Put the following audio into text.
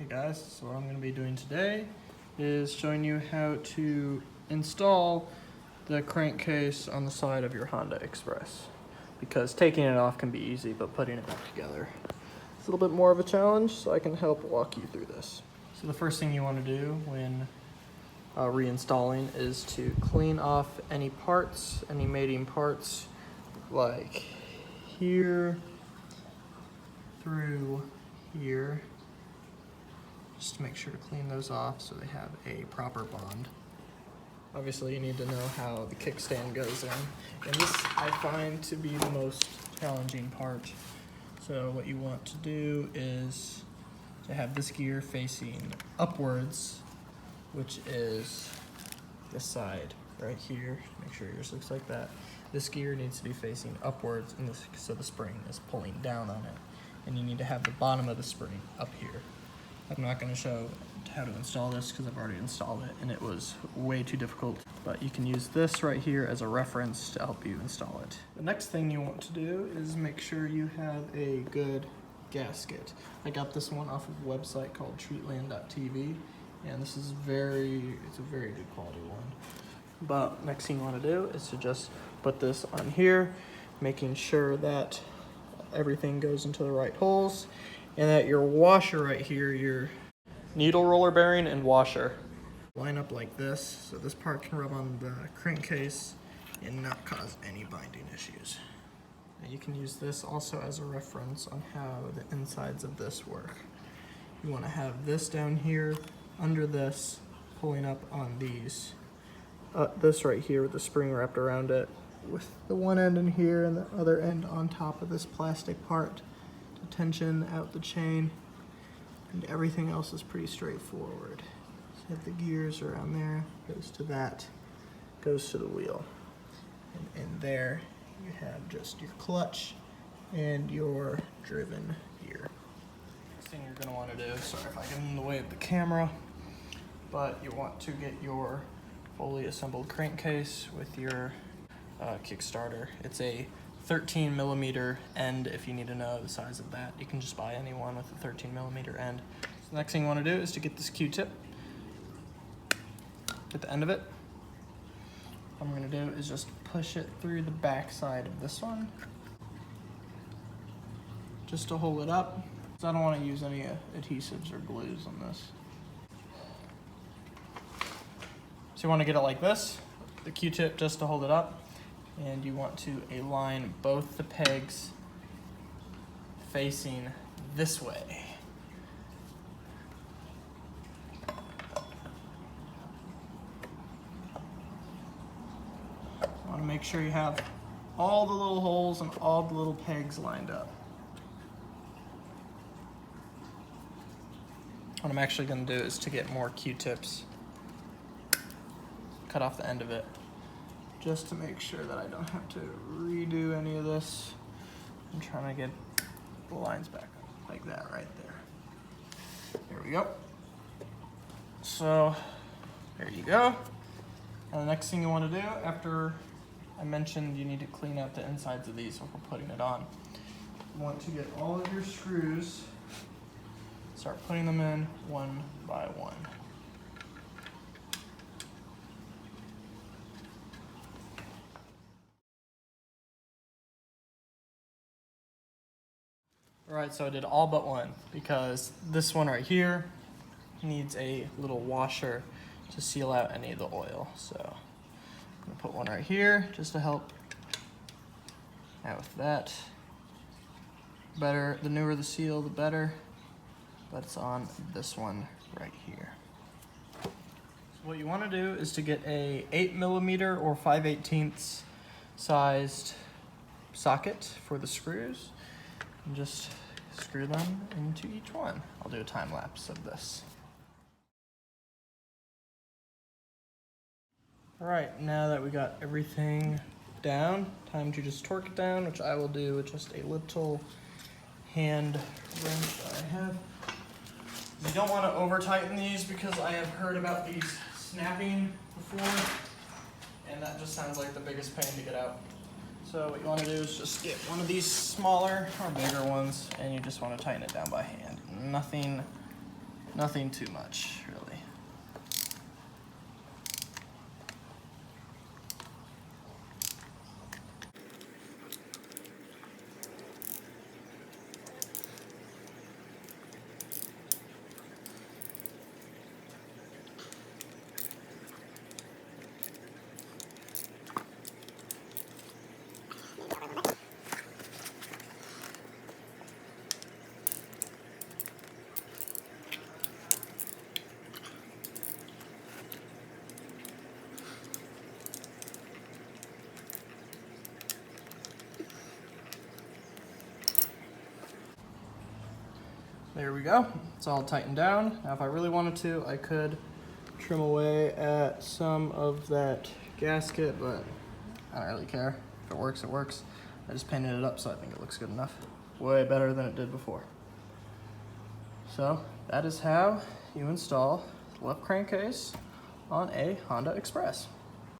Hey guys, so what I'm going to be doing today is showing you how to install the crankcase on the side of your Honda Express, because taking it off can be easy, but putting it back together is a little bit more of a challenge, so I can help walk you through this. So the first thing you want to do when reinstalling is to clean off any parts, any mating parts, like here through here, just to make sure to clean those off so they have a proper bond. Obviously you need to know how the kickstand goes in, and this I find to be the most challenging part. So what you want to do is to have this gear facing upwards, which is this side right here. Make sure yours looks like that. This gear needs to be facing upwards, and so the spring is pulling down on it. And you need to have the bottom of the spring up here. I'm not going to show how to install this because I've already installed it and it was way too difficult, but you can use this right here as a reference to help you install it. The next thing you want to do is make sure you have a good gasket. I got this one off of a website called treatland.tv, and this is it's a very good quality one. But next thing you want to do is to just put this on here, making sure that everything goes into the right holes, and that your washer right here, your needle roller bearing and washer, line up like this, so this part can rub on the crankcase and not cause any binding issues. And you can use this also as a reference on how the insides of this work. You want to have this down here under this, pulling up on these. This right here with the spring wrapped around it, with the one end in here and the other end on top of this plastic part to tension out the chain, and everything else is pretty straightforward. So the gears around there, goes to that, goes to the wheel, and in there you have just your clutch and your driven gear. Next thing you're going to want to do, sorry if I get in the way of the camera, but you want to get your fully assembled crankcase with your Kickstarter. It's a 13 millimeter end. If you need to know the size of that, you can just buy any one with a 13 millimeter end. So the next thing you want to do is to get this Q-tip at the end of it. What I'm going to do is just push it through the back side of this one, just to hold it up, because I don't want to use any adhesives or glues on this. So you want to get it like this, the Q-tip just to hold it up, and you want to align both the pegs facing this way. You want to make sure you have all the little holes and all the little pegs lined up. What I'm actually going to do is to get more Q-tips, cut off the end of it, just to make sure that I don't have to redo any of this. I'm trying to get the lines back up like that right there. There we go. So there you go. And the next thing you want to do, after I mentioned you need to clean out the insides of these before putting it on, you want to get all of your screws, start putting them in one by one. Alright, so I did all but one, because this one right here needs a little washer to seal out any of the oil. So I'm going to put one right here just to help out with that. The newer the seal, the better, but it's on this one right here. So what you want to do is to get a 8 millimeter or 5/18 sized socket for the screws, and just screw them into each one. I'll do a time lapse of this. Alright, now that we got everything down, time to just torque it down, which I will do with just a little hand wrench I have. You don't want to over tighten these, because I have heard about these snapping before, and that just sounds like the biggest pain to get out. So what you want to do is just get one of these smaller or bigger ones, and you just want to tighten it down by hand. Nothing Nothing too much, really. There we go. It's all tightened down. Now if I really wanted to, I could trim away at some of that gasket, but I don't really care. If it works, it works. I just painted it up, so I think it looks good enough. Way better than it did before. So that is how you install the left crankcase on a Honda Express.